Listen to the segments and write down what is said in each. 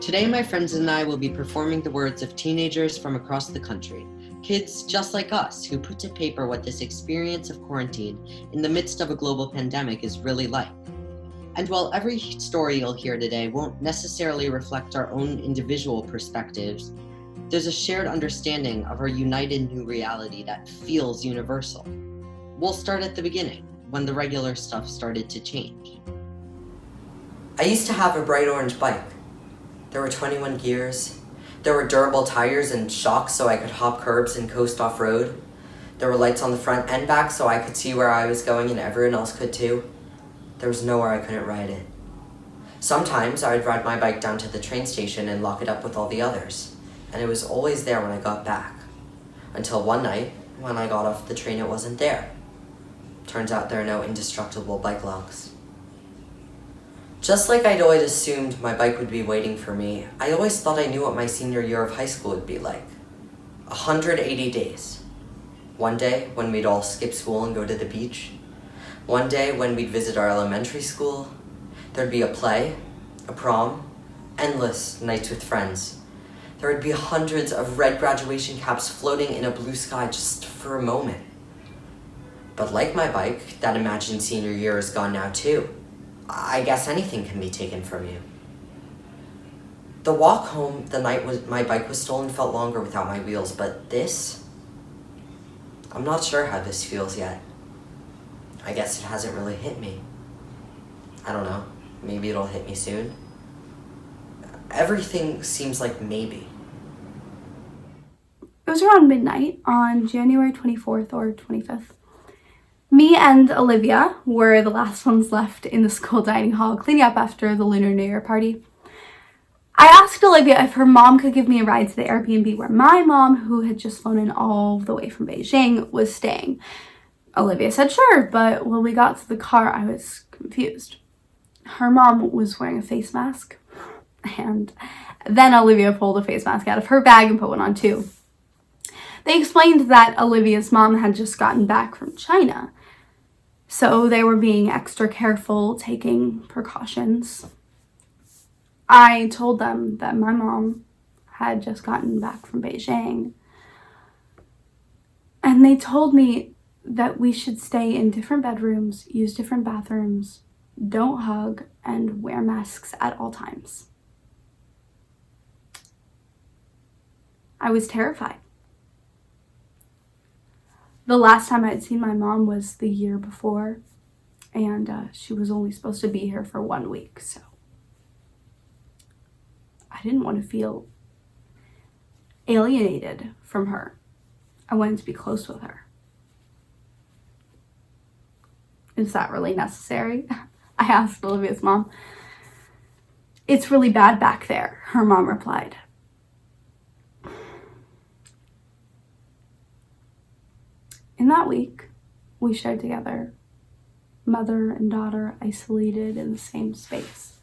Today, my friends and I will be performing the words of teenagers from across the country, kids just like us who put to paper what this experience of quarantine in the midst of a global pandemic is really like. And while every story you'll hear today won't necessarily reflect our own individual perspectives, there's a shared understanding of our united new reality that feels universal. We'll start at the beginning, when the regular stuff started to change. I used to have a bright orange bike. There were 21 gears. There were durable tires and shocks so I could hop curbs and coast off-road. There were lights on the front and back so I could see where I was going and everyone else could too. There was nowhere I couldn't ride it. Sometimes I would ride my bike down to the train station and lock it up with all the others, and it was always there when I got back. Until one night, when I got off the train, it wasn't there. Turns out there are no indestructible bike locks. Just like I'd always assumed my bike would be waiting for me, I always thought I knew what my senior year of high school would be like. 180 days. One day when we'd all skip school and go to the beach. One day when we'd visit our elementary school. There'd be a play, a prom, endless nights with friends. There would be hundreds of red graduation caps floating in a blue sky just for a moment. But like my bike, that imagined senior year is gone now too. I guess anything can be taken from you. The walk home the night my bike was stolen felt longer without my wheels, but this? I'm not sure how this feels yet. I guess it hasn't really hit me. I don't know, maybe it'll hit me soon. Everything seems like maybe. It was around midnight on January 24th or 25th. Me and Olivia were the last ones left in the school dining hall cleaning up after the Lunar New Year party. I asked Olivia if her mom could give me a ride to the Airbnb where my mom, who had just flown in all the way from Beijing, was staying. Olivia said sure, but when we got to the car, I was confused. Her mom was wearing a face mask, and then Olivia pulled a face mask out of her bag and put one on too. They explained that Olivia's mom had just gotten back from China, so they were being extra careful, taking precautions. I told them that my mom had just gotten back from Beijing, and they told me that we should stay in different bedrooms, use different bathrooms, don't hug, and wear masks at all times. I was terrified. The last time I'd seen my mom was the year before, and she was only supposed to be here for 1 week, so I didn't want to feel alienated from her. I wanted to be close with her. Is that really necessary? I asked Olivia's mom. It's really bad back there, her mom replied. In that week, we shared together, mother and daughter isolated in the same space.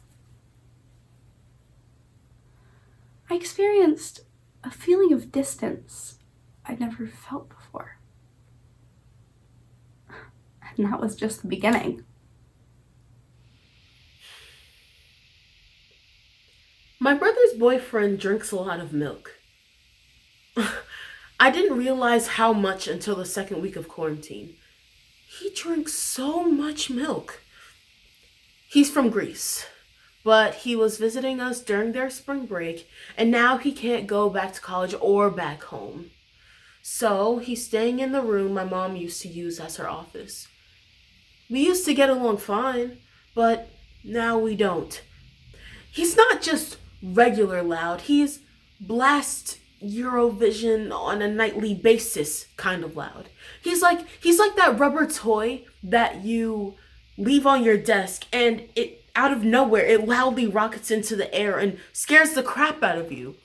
I experienced a feeling of distance I'd never felt before. And that was just the beginning. My brother's boyfriend drinks a lot of milk. I didn't realize how much until the second week of quarantine. He drinks so much milk. He's from Greece, but he was visiting us during their spring break, and now he can't go back to college or back home. So he's staying in the room my mom used to use as her office. We used to get along fine, but now we don't. He's not just regular loud, he's blast Eurovision on a nightly basis kind of loud. He's like that rubber toy that you leave on your desk and it out of nowhere it loudly rockets into the air and scares the crap out of you.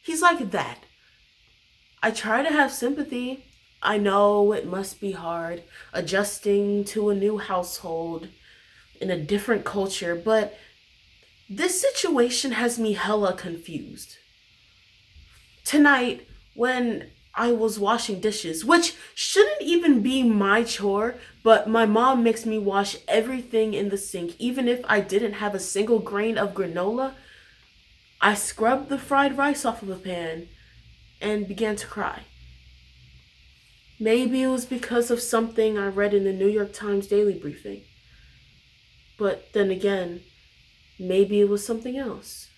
He's like that. I try to have sympathy. I know it must be hard adjusting to a new household in a different culture, but this situation has me hella confused. Tonight, when I was washing dishes, which shouldn't even be my chore, but my mom makes me wash everything in the sink, even if I didn't have a single grain of granola, I scrubbed the fried rice off of the pan and began to cry. Maybe it was because of something I read in the New York Times Daily Briefing. But then again, maybe it was something else.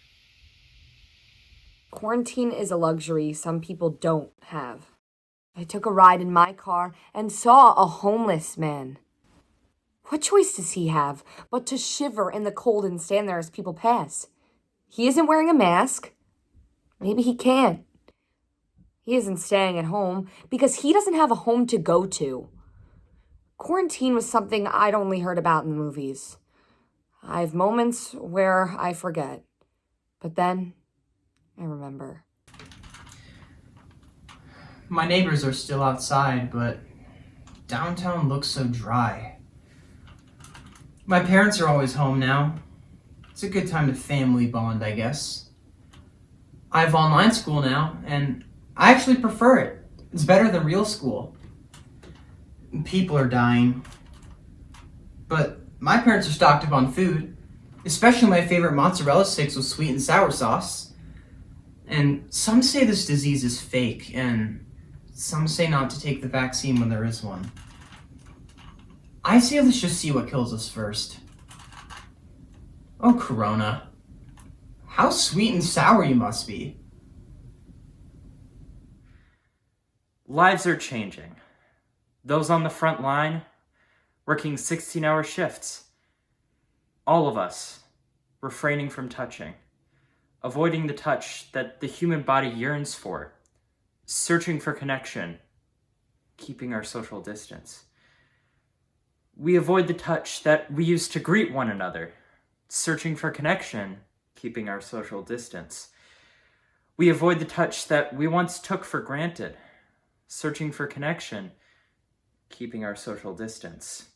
Quarantine is a luxury some people don't have. I took a ride in my car and saw a homeless man. What choice does he have but to shiver in the cold and stand there as people pass? He isn't wearing a mask. Maybe he can't. He isn't staying at home because he doesn't have a home to go to. Quarantine was something I'd only heard about in the movies. I have moments where I forget, but then I remember. My neighbors are still outside, but downtown looks so dry. My parents are always home now. It's a good time to family bond, I guess. I have online school now, and I actually prefer it. It's better than real school. People are dying. But my parents are stocked up on food, especially my favorite mozzarella sticks with sweet and sour sauce. And some say this disease is fake, and some say not to take the vaccine when there is one. I say let's just see what kills us first. Oh, Corona. How sweet and sour you must be. Lives are changing. Those on the front line, working 16-hour shifts. All of us, refraining from touching, avoiding the touch that the human body yearns for, searching for connection, keeping our social distance. We avoid the touch that we use to greet one another, searching for connection, keeping our social distance. We avoid the touch that we once took for granted, searching for connection, keeping our social distance.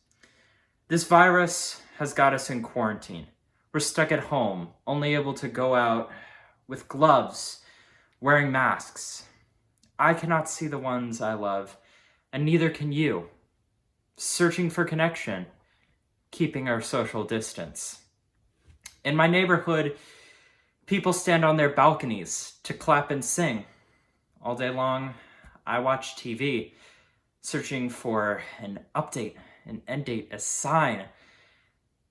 This virus has got us in quarantine. We're stuck at home, only able to go out with gloves, wearing masks. I cannot see the ones I love, and neither can you. Searching for connection, keeping our social distance. In my neighborhood, people stand on their balconies to clap and sing. All day long, I watch TV, searching for an update, an end date, a sign.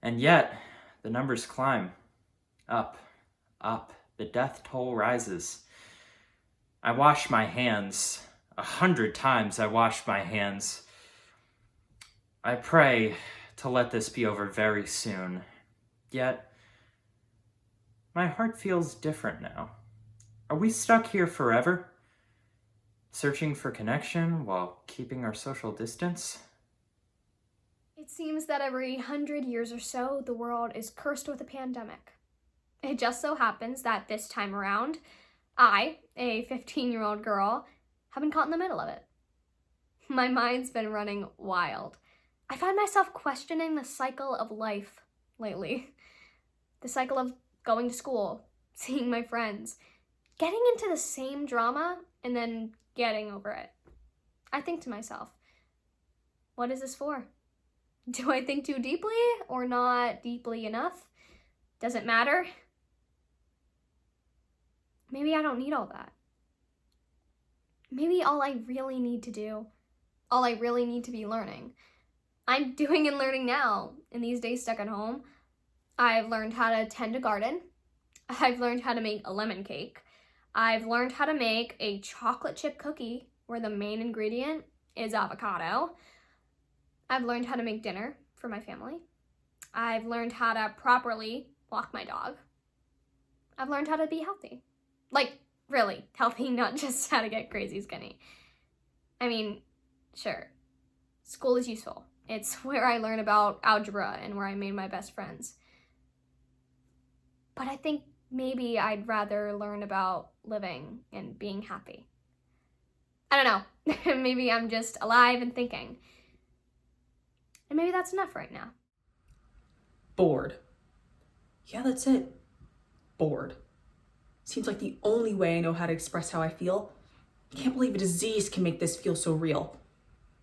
And yet, the numbers climb. Up, up, the death toll rises. I wash my hands. 100 times I wash my hands. I pray to let this be over very soon. Yet, my heart feels different now. Are we stuck here forever? Searching for connection while keeping our social distance? It seems that every 100 years or so, the world is cursed with a pandemic. It just so happens that this time around, I, a 15-year-old girl, have been caught in the middle of it. My mind's been running wild. I find myself questioning the cycle of life lately. The cycle of going to school, seeing my friends, getting into the same drama, and then getting over it. I think to myself, what is this for? Do I think too deeply or not deeply enough? Does it matter? Maybe I don't need all that. Maybe all I really need to do, all I really need to be learning, I'm doing and learning now in these days stuck at home. I've learned how to tend a garden. I've learned how to make a lemon cake. I've learned how to make a chocolate chip cookie where the main ingredient is avocado. I've learned how to make dinner for my family. I've learned how to properly walk my dog. I've learned how to be healthy. Like, really healthy, not just how to get crazy skinny. I mean, sure, school is useful. It's where I learn about algebra and where I made my best friends. But I think maybe I'd rather learn about living and being happy. I don't know. Maybe I'm just alive and thinking. And maybe that's enough right now. Bored. Yeah, that's it. Bored. Seems like the only way I know how to express how I feel. I can't believe a disease can make this feel so real.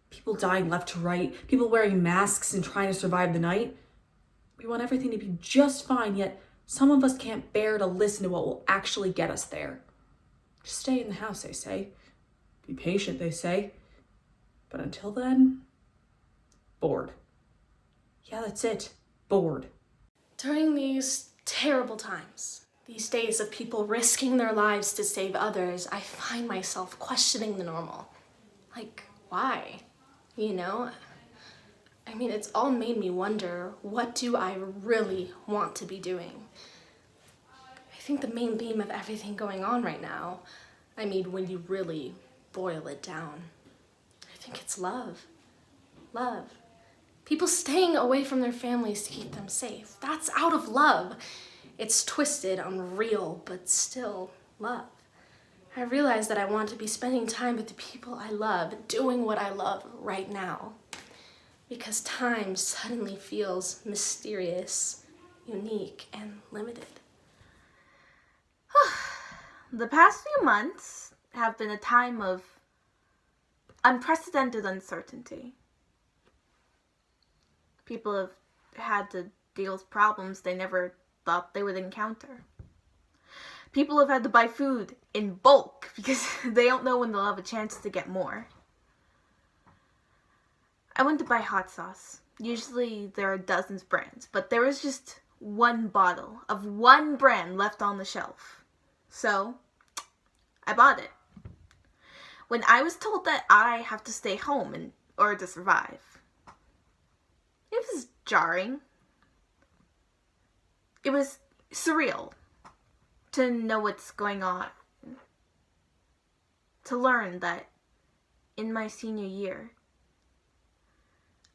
People dying left to right, people wearing masks and trying to survive the night. We want everything to be just fine, yet Some of us can't bear to listen to what will actually get us there. Just stay in the house, they say. Be patient, they say. But until then, bored. Yeah, that's it. Bored. During these terrible times, these days of people risking their lives to save others, I find myself questioning the normal. Like, why? You know? I mean, it's all made me wonder, what do I really want to be doing? I think the main theme of everything going on right now, I mean, when you really boil it down, I think it's love. Love. People staying away from their families to keep them safe. That's out of love. It's twisted, unreal, but still love. I realize that I want to be spending time with the people I love, doing what I love right now. Because time suddenly feels mysterious, unique, and limited. The past few months have been a time of unprecedented uncertainty. People have had to deal with problems they never thought they would encounter. People have had to buy food in bulk because they don't know when they'll have a chance to get more. I went to buy hot sauce. Usually there are dozens of brands, but there was just one bottle of one brand left on the shelf. So, I bought it. When I was told that I have to stay home in order to survive, it was jarring. It was surreal to know what's going on. To learn that in my senior year,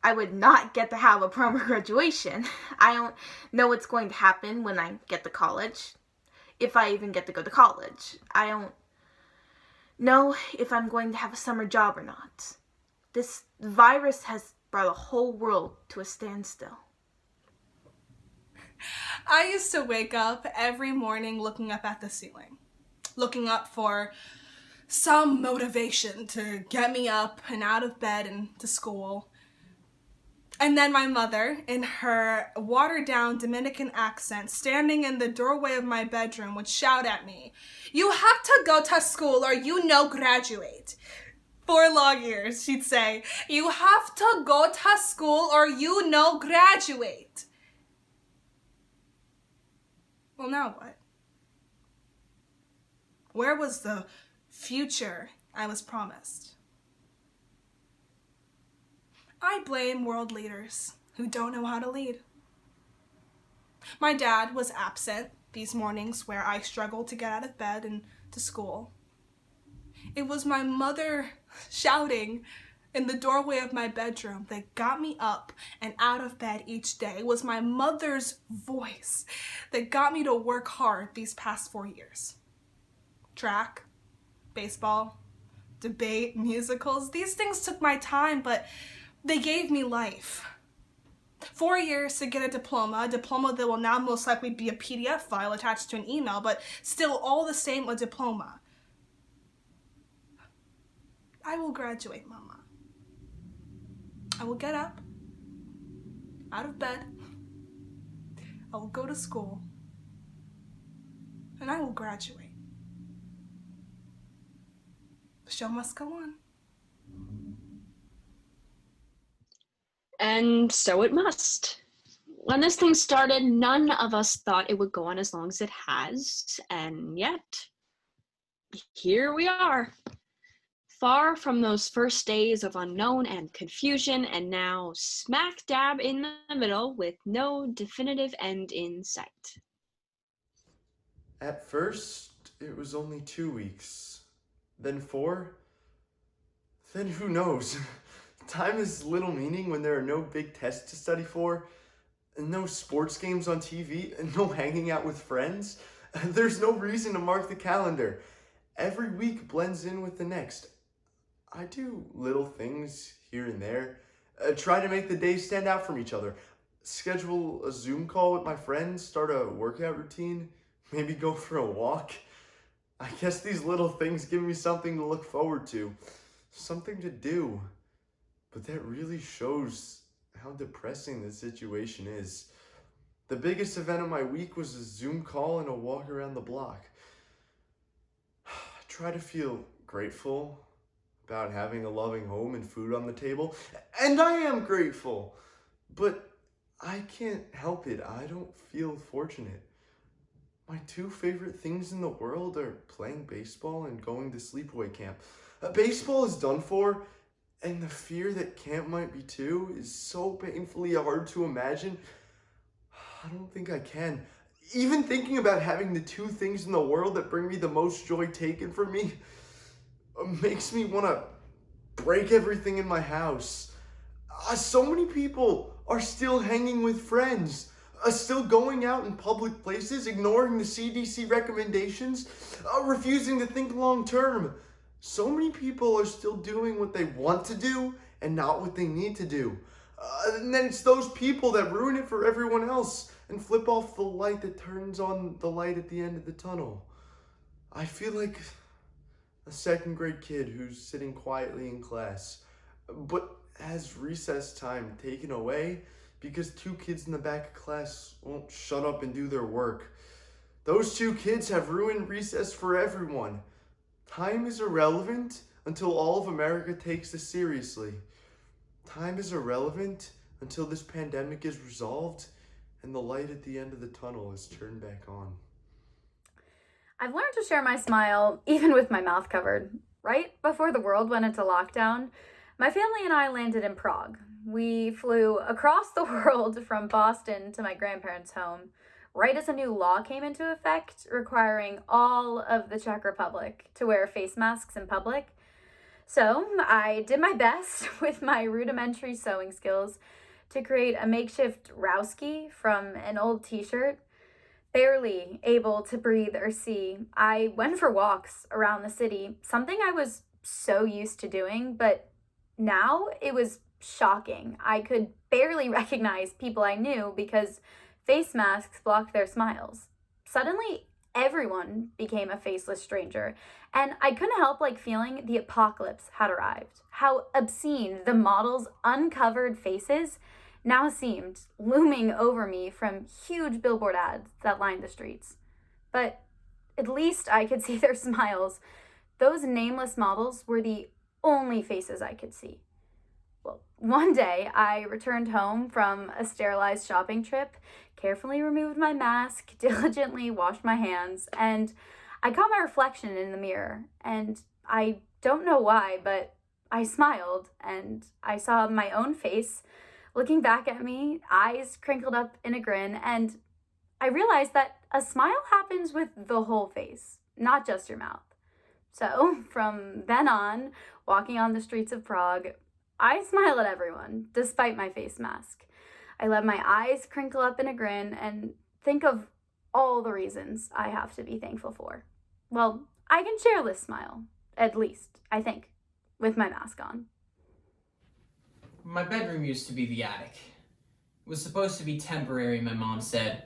I would not get to have a proper graduation. I don't know what's going to happen when I get to college. If I even get to go to college. I don't know if I'm going to have a summer job or not. This virus has brought the whole world to a standstill. I used to wake up every morning looking up at the ceiling, looking up for some motivation to get me up and out of bed and to school. And then my mother, in her watered-down Dominican accent, standing in the doorway of my bedroom, would shout at me, "You have to go to school or you no graduate." For long years, she'd say, "You have to go to school or you no graduate." Well, now what? Where was the future I was promised? I blame world leaders who don't know how to lead. My dad was absent these mornings where I struggled to get out of bed and to school. It was my mother shouting in the doorway of my bedroom that got me up and out of bed each day. It was my mother's voice that got me to work hard these past 4 years. Track, baseball, debate, musicals, these things took my time, but they gave me life. 4 years to get a diploma that will now most likely be a PDF file attached to an email, but still all the same a diploma. I will graduate, Mama. I will get up, out of bed, I will go to school, and I will graduate. The show must go on. And so it must. When this thing started, none of us thought it would go on as long as it has, and yet, here we are. Far from those first days of unknown and confusion, and now smack dab in the middle with no definitive end in sight. At first, it was only 2 weeks, then 4, then who knows? Time has little meaning when there are no big tests to study for, and no sports games on TV, and no hanging out with friends. There's no reason to mark the calendar. Every week blends in with the next. I do little things here and there, try to make the days stand out from each other, schedule a Zoom call with my friends, start a workout routine, maybe go for a walk. I guess these little things give me something to look forward to, something to do. But that really shows how depressing the situation is. The biggest event of my week was a Zoom call and a walk around the block. I try to feel grateful about having a loving home and food on the table, and I am grateful, but I can't help it. I don't feel fortunate. My two favorite things in the world are playing baseball and going to sleepaway camp. Baseball is done for, and the fear that camp might be too is so painfully hard to imagine. I don't think I can. Even thinking about having the two things in the world that bring me the most joy taken from me makes me want to break everything in my house. So many people are still hanging with friends, still going out in public places, ignoring the CDC recommendations, refusing to think long term. So many people are still doing what they want to do and not what they need to do. And then it's those people that ruin it for everyone else and flip off the light that turns on the light at the end of the tunnel. I feel like a second grade kid who's sitting quietly in class, but has recess time taken away because two kids in the back of class won't shut up and do their work. Those two kids have ruined recess for everyone. Time is irrelevant until all of America takes this seriously. Time is irrelevant until this pandemic is resolved and the light at the end of the tunnel is turned back on. I've learned to share my smile even with my mouth covered. Right before the world went into lockdown, my family and I landed in Prague. We flew across the world from Boston to my grandparents' home, right as a new law came into effect requiring all of the Czech Republic to wear face masks in public. So I did my best with my rudimentary sewing skills to create a makeshift rowski from an old t-shirt. Barely able to breathe or see, I went for walks around the city, something I was so used to doing, but now it was shocking. I could barely recognize people I knew because face masks blocked their smiles. Suddenly, everyone became a faceless stranger, and I couldn't help feeling the apocalypse had arrived. How obscene the models' uncovered faces now seemed, looming over me from huge billboard ads that lined the streets. But at least I could see their smiles. Those nameless models were the only faces I could see. Well, one day I returned home from a sterilized shopping trip, carefully removed my mask, diligently washed my hands, and I caught my reflection in the mirror. And I don't know why, but I smiled, and I saw my own face looking back at me, eyes crinkled up in a grin, and I realized that a smile happens with the whole face, not just your mouth. So, from then on, walking on the streets of Prague, I smile at everyone, despite my face mask. I let my eyes crinkle up in a grin and think of all the reasons I have to be thankful for. Well, I can share this smile, at least, I think, with my mask on. My bedroom used to be the attic. It was supposed to be temporary, my mom said.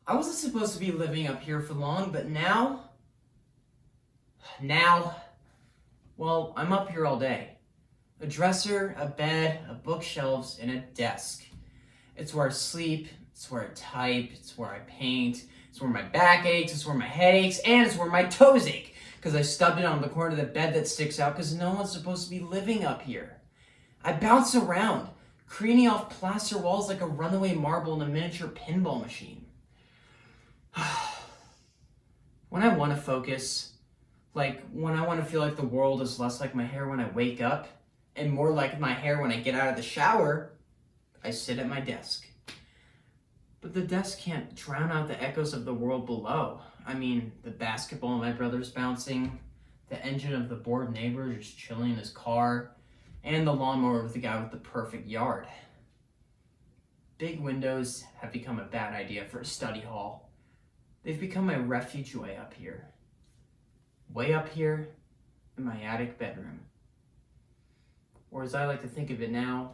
I wasn't supposed to be living up here for long, but now, well, I'm up here all day. A dresser, a bed, a bookshelves, and a desk. It's where I sleep, it's where I type, it's where I paint, it's where my back aches, it's where my head aches, and it's where my toes ache, because I stubbed it on the corner of the bed that sticks out because no one's supposed to be living up here. I bounce around, careening off plaster walls like a runaway marble in a miniature pinball machine. When I want to focus, when I want to feel like the world is less like my hair when I wake up, and more like my hair when I get out of the shower, I sit at my desk. But the desk can't drown out the echoes of the world below. I mean, the basketball my brother's bouncing, the engine of the bored neighbor just chilling in his car, and the lawnmower of the guy with the perfect yard. Big windows have become a bad idea for a study hall. They've become my refuge way up here. Way up here in my attic bedroom. Or as I like to think of it now,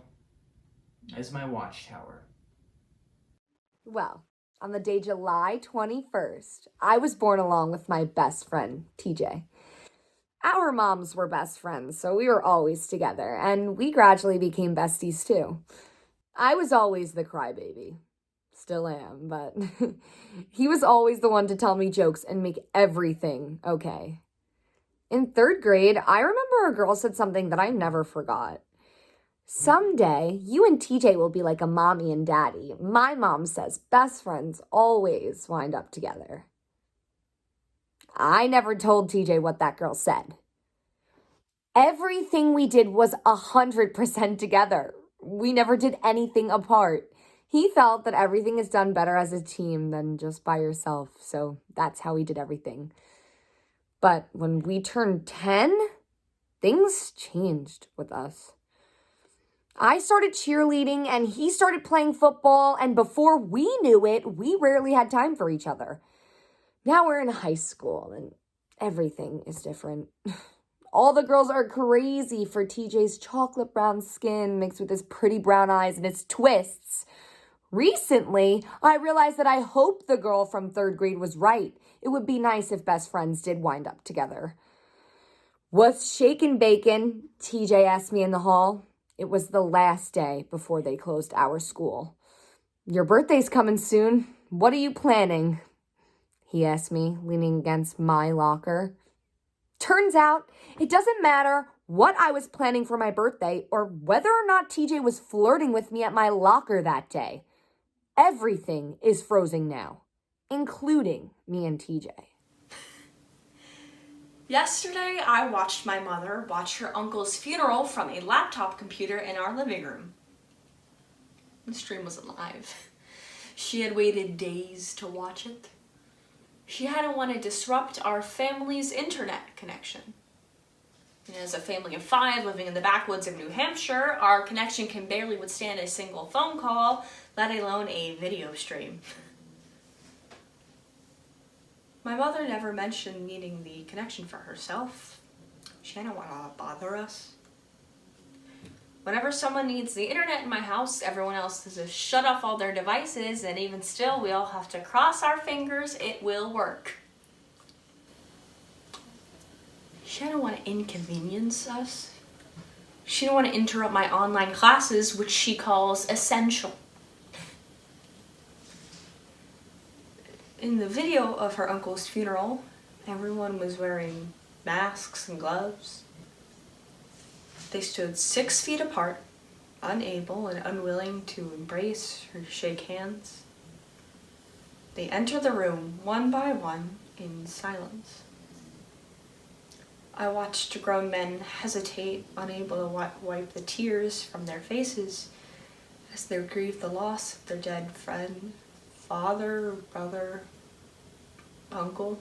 as my watchtower. Well, on the day July 21st, I was born along with my best friend, TJ. Our moms were best friends, so we were always together, and we gradually became besties too. I was always the crybaby. Still am, but he was always the one to tell me jokes and make everything okay. In 3rd grade, I remember a girl said something that I never forgot. Someday, you and TJ will be like a mommy and daddy. My mom says best friends always wind up together. I never told TJ what that girl said. Everything we did was 100% together. We never did anything apart. He felt that everything is done better as a team than just by yourself, so that's how he did everything. But when we turned 10, things changed with us. I started cheerleading and he started playing football, and before we knew it, we rarely had time for each other. Now we're in high school and everything is different. All the girls are crazy for TJ's chocolate brown skin mixed with his pretty brown eyes and his twists. Recently, I realized that I hope the girl from 3rd grade was right. It would be nice if best friends did wind up together. What's shakin' bacon? TJ asked me in the hall. It was the last day before they closed our school. Your birthday's coming soon. What are you planning? He asked me, leaning against my locker. Turns out, it doesn't matter what I was planning for my birthday or whether or not TJ was flirting with me at my locker that day. Everything is frozen now, including me and TJ. Yesterday, I watched my mother watch her uncle's funeral from a laptop computer in our living room. The stream wasn't live. She had waited days to watch it. She hadn't want to disrupt our family's internet connection. And as a family of 5 living in the backwoods of New Hampshire, our connection can barely withstand a single phone call, let alone a video stream. My mother never mentioned needing the connection for herself. She didn't want to bother us. Whenever someone needs the internet in my house, everyone else has to shut off all their devices, and even still, we all have to cross our fingers it will work. She didn't want to inconvenience us. She didn't want to interrupt my online classes, which she calls essential. In the video of her uncle's funeral, everyone was wearing masks and gloves. They stood 6 feet apart, unable and unwilling to embrace or shake hands. They entered the room one by one in silence. I watched grown men hesitate, unable to wipe the tears from their faces as they grieved the loss of their dead friend, father, brother, uncle.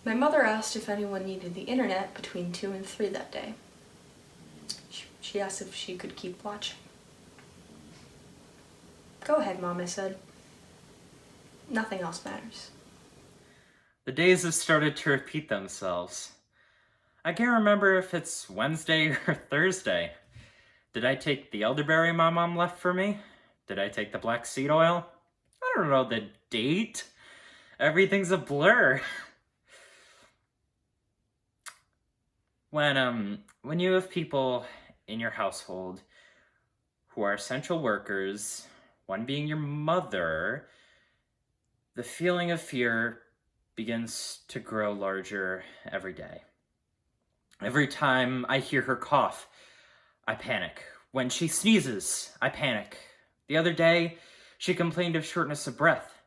My mother asked if anyone needed the internet between 2 and 3 that day. She asked if she could keep watching. Go ahead, Mom, I said. Nothing else matters. The days have started to repeat themselves. I can't remember if it's Wednesday or Thursday. Did I take the elderberry my mom left for me? Did I take the black seed oil? I don't know the date. Everything's a blur. When you have people in your household who are essential workers, one being your mother, the feeling of fear begins to grow larger every day. Every time I hear her cough, I panic. When she sneezes, I panic. The other day, she complained of shortness of breath.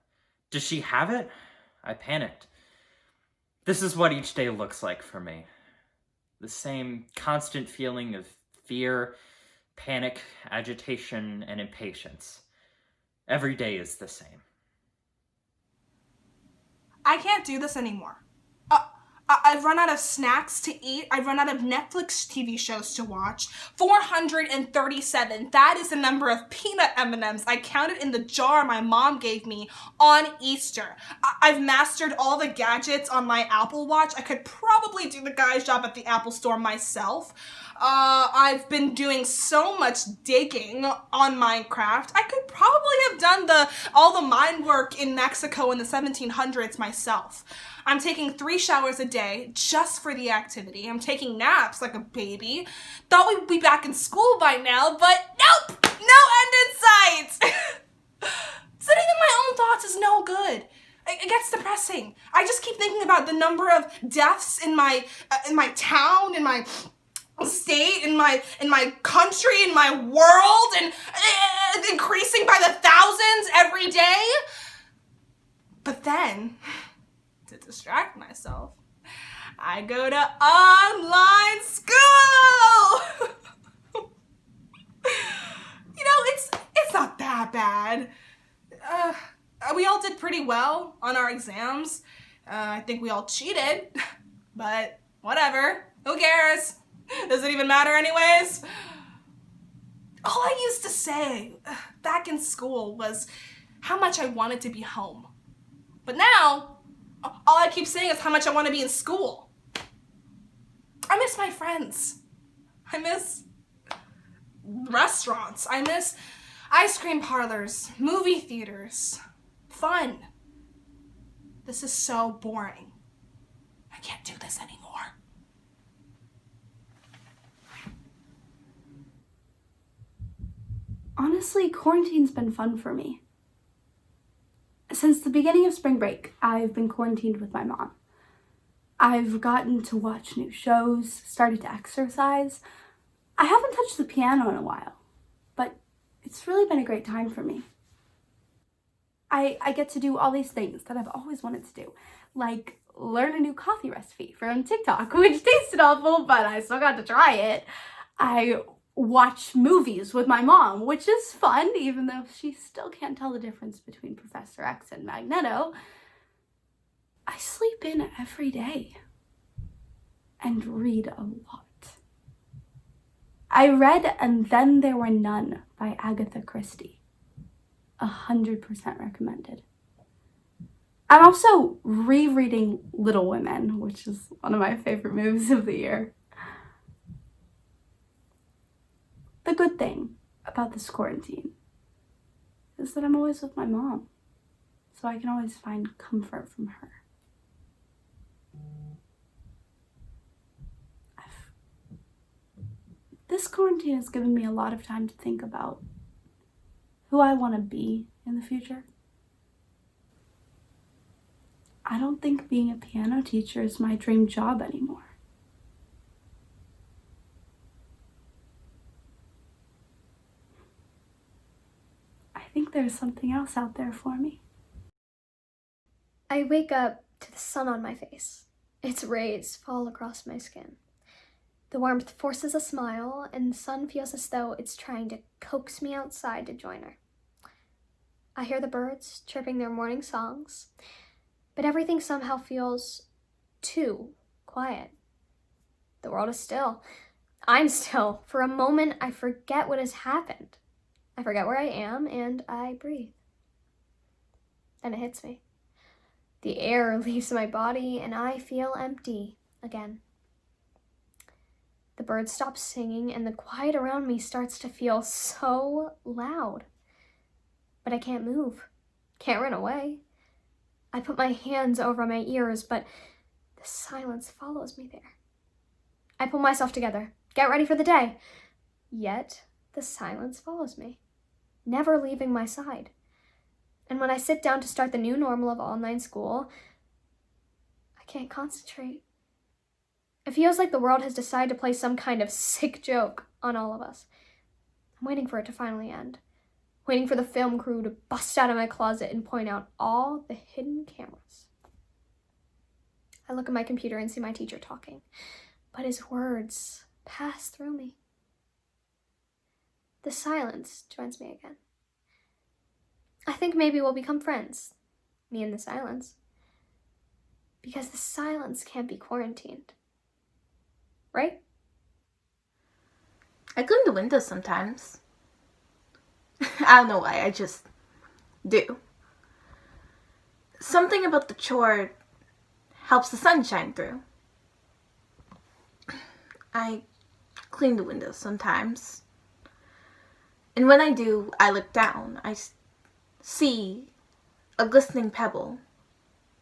Does she have it? I panicked. This is what each day looks like for me. The same constant feeling of fear, panic, agitation, and impatience. Every day is the same. I can't do this anymore. I've run out of snacks to eat. I've run out of Netflix TV shows to watch. 437. That is the number of peanut M&Ms I counted in the jar my mom gave me on Easter. I've mastered all the gadgets on my Apple Watch. I could probably do the guy's job at the Apple store myself. I've been doing so much digging on Minecraft. I could probably have done all the mine work in Mexico in the 1700s myself. I'm taking 3 showers a day just for the activity. I'm taking naps like a baby. Thought we'd be back in school by now, but nope! No end in sight! Sitting in my own thoughts is no good. It gets depressing. I just keep thinking about the number of deaths in my town, in my state, in my country, in my world, and increasing by the thousands every day. But then, to distract myself, I go to online school. It's not that bad. We all did pretty well on our exams. I think we all cheated, but whatever. Who cares? Does it even matter anyways? All I used to say back in school was how much I wanted to be home. But now, all I keep saying is how much I want to be in school. I miss my friends. I miss restaurants. I miss ice cream parlors, movie theaters, fun. This is so boring. I can't do this anymore. Honestly, quarantine's been fun for me. Since the beginning of spring break, I've been quarantined with my mom. I've gotten to watch new shows, started to exercise. I haven't touched the piano in a while, but it's really been a great time for me. I get to do all these things that I've always wanted to do, like learn a new coffee recipe from TikTok, which tasted awful, but I still got to try it. I watch movies with my mom, which is fun, even though she still can't tell the difference between Professor X and Magneto. I sleep in every day and read a lot. I read And Then There Were None by Agatha Christie. 100% recommended. I'm also rereading Little Women, which is one of my favorite movies of the year. The good thing about this quarantine is that I'm always with my mom, so I can always find comfort from her. This quarantine has given me a lot of time to think about who I want to be in the future. I don't think being a piano teacher is my dream job anymore. I think there's something else out there for me. I wake up to the sun on my face. Its rays fall across my skin. The warmth forces a smile, and the sun feels as though it's trying to coax me outside to join her. I hear the birds chirping their morning songs, but everything somehow feels too quiet. The world is still. I'm still. For a moment, I forget what has happened. I forget where I am, and I breathe. Then it hits me. The air leaves my body, and I feel empty again. The birds stop singing, and the quiet around me starts to feel so loud. But I can't move, can't run away. I put my hands over my ears, but the silence follows me there. I pull myself together, get ready for the day. Yet, the silence follows me, never leaving my side. And when I sit down to start the new normal of online school, I can't concentrate. It feels like the world has decided to play some kind of sick joke on all of us. I'm waiting for it to finally end. Waiting for the film crew to bust out of my closet and point out all the hidden cameras. I look at my computer and see my teacher talking, but his words pass through me. The silence joins me again. I think maybe we'll become friends, me and the silence, because the silence can't be quarantined. Right? I clean the windows sometimes. I don't know why, I just do. Something about the chore helps the sun shine through. I clean the windows sometimes. And when I do, I look down. I see a glistening pebble.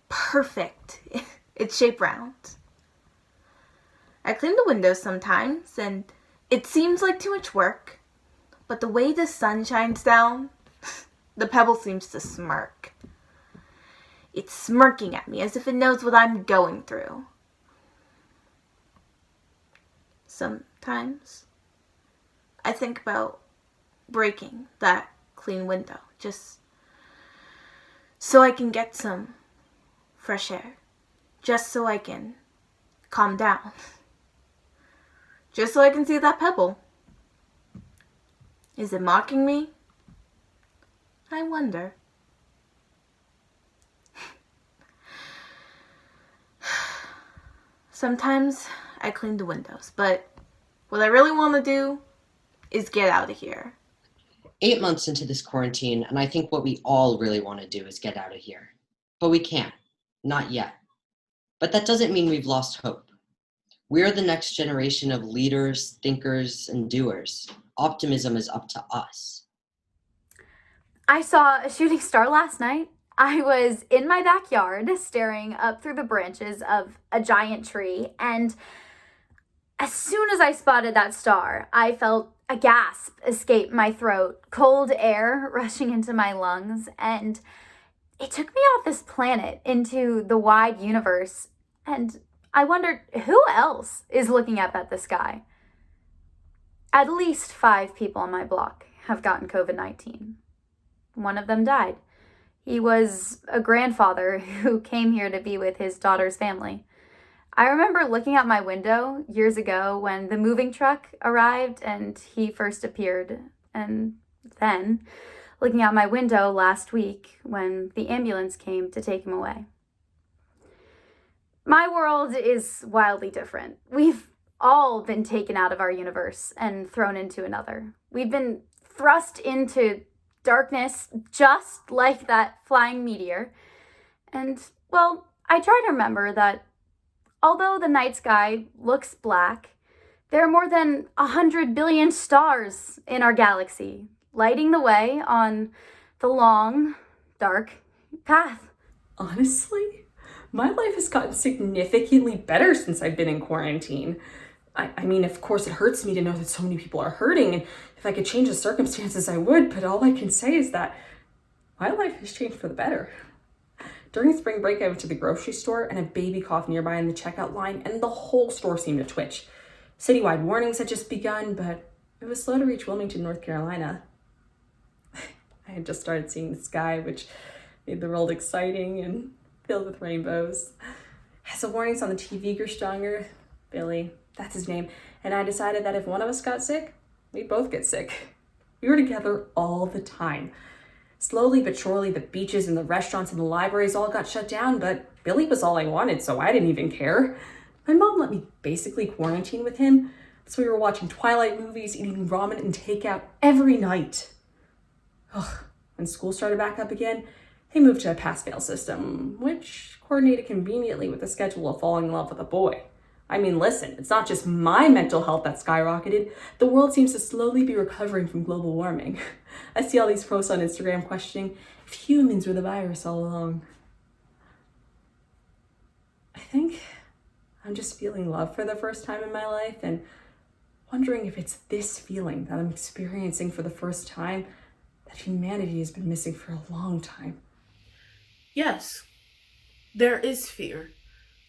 Perfect. It's shaped round. I clean the windows sometimes, and it seems like too much work. But the way the sun shines down, the pebble seems to smirk. It's smirking at me as if it knows what I'm going through. Sometimes I think about breaking that clean window just so I can get some fresh air, just so I can calm down, just so I can see that pebble. Is it mocking me? I wonder. Sometimes I clean the windows, but what I really want to do is get out of here. 8 months into this quarantine, and I think what we all really want to do is get out of here. But we can't. Not yet. But that doesn't mean we've lost hope. We're the next generation of leaders, thinkers, and doers. Optimism is up to us. I saw a shooting star last night. I was in my backyard staring up through the branches of a giant tree, and as soon as I spotted that star, I felt a gasp escape my throat, cold air rushing into my lungs, and it took me off this planet into the wide universe, and I wondered who else is looking up at the sky. At least 5 people on my block have gotten COVID-19. One of them died. He was a grandfather who came here to be with his daughter's family. I remember looking out my window years ago when the moving truck arrived and he first appeared, and then looking out my window last week when the ambulance came to take him away. My world is wildly different. We've all been taken out of our universe and thrown into another. We've been thrust into darkness just like that flying meteor. And, well, I try to remember that although the night sky looks black, there are more than 100 billion stars in our galaxy, lighting the way on the long, dark path. Honestly, my life has gotten significantly better since I've been in quarantine. I mean, of course, it hurts me to know that so many people are hurting, and if I could change the circumstances, I would, but all I can say is that my life has changed for the better. During spring break, I went to the grocery store and a baby coughed nearby in the checkout line, and the whole store seemed to twitch. Citywide warnings had just begun, but it was slow to reach Wilmington, North Carolina. I had just started seeing the sky, which made the world exciting and filled with rainbows. As the warnings on the TV grew stronger, Billy, that's his name, and I decided that if one of us got sick, we'd both get sick. We were together all the time. Slowly but surely, the beaches and the restaurants and the libraries all got shut down, but Billy was all I wanted, so I didn't even care. My mom let me basically quarantine with him, so we were watching Twilight movies, eating ramen and takeout every night. When school started back up again, they moved to a pass-fail system, which coordinated conveniently with the schedule of falling in love with a boy. I mean, listen, it's not just my mental health that skyrocketed. The world seems to slowly be recovering from global warming. I see all these posts on Instagram questioning if humans were the virus all along. I think I'm just feeling love for the first time in my life and wondering if it's this feeling that I'm experiencing for the first time that humanity has been missing for a long time. Yes, there is fear.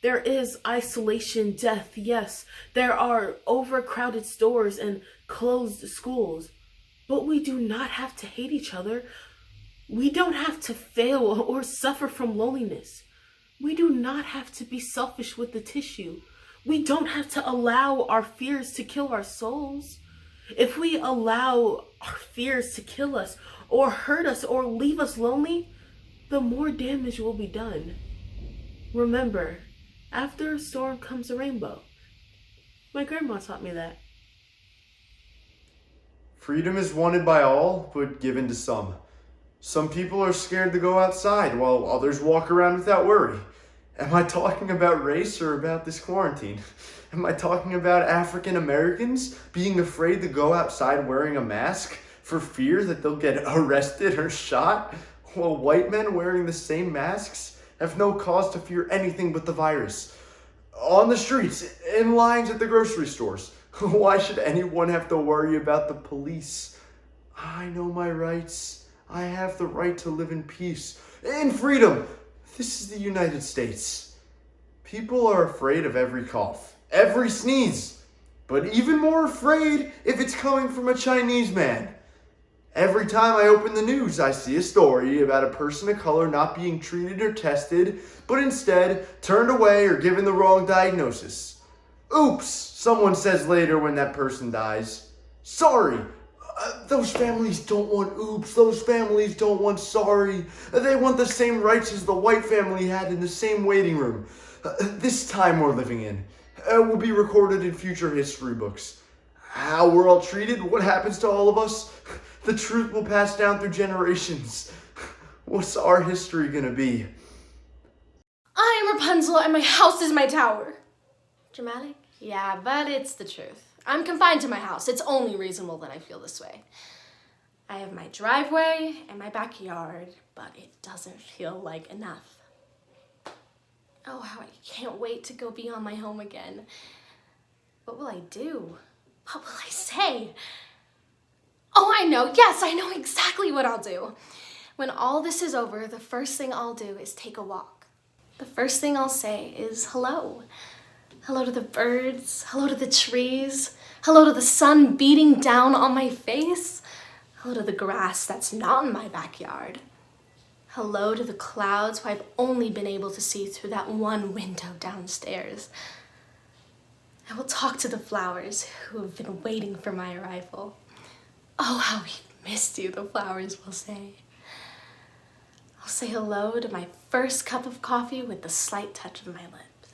There is isolation, death, yes. There are overcrowded stores and closed schools. But we do not have to hate each other. We don't have to fail or suffer from loneliness. We do not have to be selfish with the tissue. We don't have to allow our fears to kill our souls. If we allow our fears to kill us or hurt us or leave us lonely, the more damage will be done. Remember, after a storm comes a rainbow. My grandma taught me that. Freedom is wanted by all, but given to some. Some people are scared to go outside, while others walk around without worry. Am I talking about race or about this quarantine? Am I talking about African Americans being afraid to go outside wearing a mask for fear that they'll get arrested or shot, while white men wearing the same masks have no cause to fear anything but the virus? On the streets, in lines at the grocery stores, why should anyone have to worry about the police? I know my rights. I have the right to live in peace, in freedom. This is the United States. People are afraid of every cough, every sneeze, but even more afraid if it's coming from a Chinese man. Every time I open the news, I see a story about a person of color not being treated or tested, but instead turned away or given the wrong diagnosis. Oops, someone says later when that person dies. Sorry. Those families don't want oops. Those families don't want sorry. They want the same rights as the white family had in the same waiting room. This time we're living in will be recorded in future history books. How we're all treated, what happens to all of us, the truth will pass down through generations. What's our history gonna be? I am Rapunzel and my house is my tower. Dramatic? Yeah, but it's the truth. I'm confined to my house. It's only reasonable that I feel this way. I have my driveway and my backyard, but it doesn't feel like enough. Oh, how I can't wait to go beyond my home again. What will I do? What will I say? Oh, I know. Yes, I know exactly what I'll do. When all this is over, the first thing I'll do is take a walk. The first thing I'll say is hello. Hello to the birds. Hello to the trees. Hello to the sun beating down on my face. Hello to the grass that's not in my backyard. Hello to the clouds who I've only been able to see through that one window downstairs. I will talk to the flowers who have been waiting for my arrival. Oh, how we missed you, the flowers will say. I'll say hello to my first cup of coffee with the slight touch of my lips.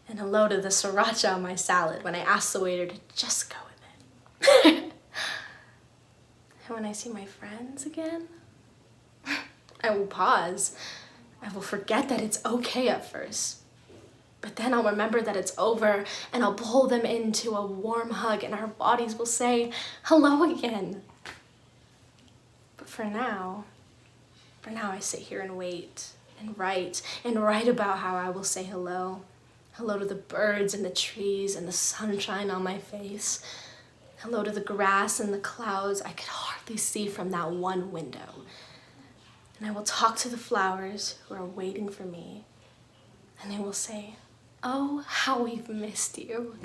And hello to the sriracha on my salad when I ask the waiter to just go with it. And when I see my friends again, I will pause. I will forget that it's okay at first. But then I'll remember that it's over and I'll pull them into a warm hug and our bodies will say hello again. But for now I sit here and wait and write about how I will say hello. Hello to the birds and the trees and the sunshine on my face. Hello to the grass and the clouds I could hardly see from that one window. And I will talk to the flowers who are waiting for me. And they will say, oh, how we've missed you.